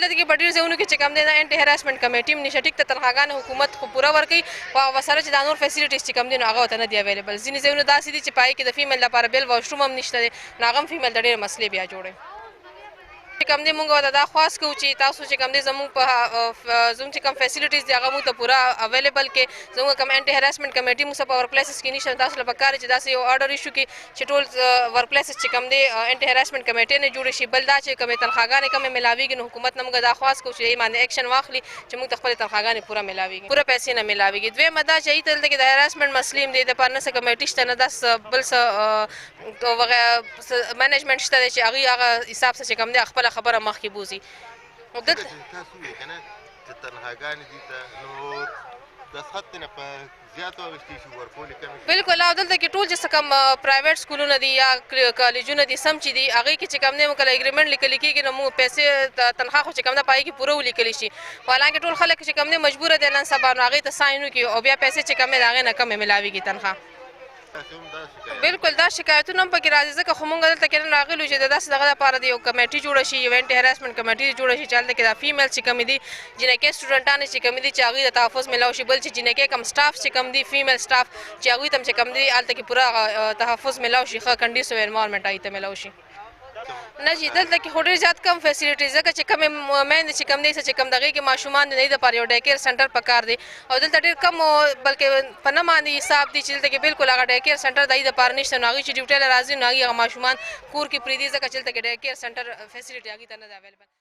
دلته کې په ډېرو ځایونو کې چې کوم دی انټي هراسمنټ کمیټې هم نشته. ټیک ته تنخواګانې حکومت خو پوره ورکوي خو هغه سره چې دا نور فیسیلیټیز چې کوم دي نو هغه ورته نه دي اویلیبل. ځینې ځایونه داسې دي چې په هغې کې د فیمیل لپاره بیل واشروم هم نشته دی نو هغه هم فیمیل ته ډېرې مسلې بیا جوړوي. چې کوم دی مونږ ورته دا خواست کوو چې تاسو چې کوم دی زموږ چې کوم فیسیلیټیز دي هغه موږ ته پوره اویلیبل کړي. زموږ کوم انټي هراسمنټ کمیټې موږ په ورک پلیسز کې نشته. تاسو له پکار چې داسې یو آرډر ایشو کړي چې ټول ورک پلیسز چې کوم دی انټي هراسمنټ کمیټې نه جوړې شي. بل دا چې کومې تنخواګانې کمې میلاویږي نو حکومت نه موږ دا خواست کوو چې یې باندې ایکشن واخلي چې موږ ته خپلې تنخواګانې پوره میلاویږي پوره پیسې نه میلاویږي. دویمه دا چې دلته کې د هراسمنټ مسلې هم دی دپاره نه څه کمیټې شته نه داسې بل څه منیجمنټ شته دی چې هغه حساب څه چې کوم دی خپله خبره مخکې بوځي. تاسو وایئ که نه چې تنخواګانې دي ته نو دستخط نه په زیاتو اخیستې شي ورکول یې کمې شي. بلکل او دلته کې ټول چې څه کوم پرایویټ سکولونه دي یا کالجونه دي سم چې دي هغې کې چې کوم دی کله اګریمنټ لیکلی کېږي نو موږ پیسې تنخوا خو چې کوم ده په هغې کې پوره ولیکلی شي خو حالانکې ټول خلک چې کوم دی مجبوره دی نن سبا نو هغې ته ساین وکړي او بیا پیسې چې کوم دی د هغې نه کمې میلاویږي تنخوا. بلکل دا شکایتونه هم پکې راځي ځکه خو موږ دلته کې نن راغلي چې د داسې دغه لپاره د یو کمیټې جوړه شي یو انټي هراسمنټ کمیټې جوړه شي چې هلته کې دا فیمیل چې کومې دي جنکۍ سټوډنټان چې کومې دي چې هغوی ته تحفظ میلاو شي. بل چې جنکۍ کم سټاف چې کوم دي فیمیل سټاف چې هغوی ته هم چې کوم دي هلته کې پوره تحفظ میلاو شي ښه کنډیسیو انوایرمنټ هغوی ته میلاو شي. نه جی دلته کې خو ډېر زیات کم فیسیلیټیز ځکه چې کومې میندې چې کوم دی چې کوم دغې کې ماشومان دي د هغوی دپاره یو ډے کیر سنټر پکار دی او دلته ډېر کم بلکې په نه باندې حساب دي چې دلته کې بلکل هغه ډے کیر سنټر د هغوی دپاره نشته نو هغوی چې ډیوټۍ له راځي نو هغوی هغه ماشومان کور کې پرېږدي ځکه چې دلته کې ډے کیر سنټر فیسیلیټي هغوی ته نه ده اویلیبل.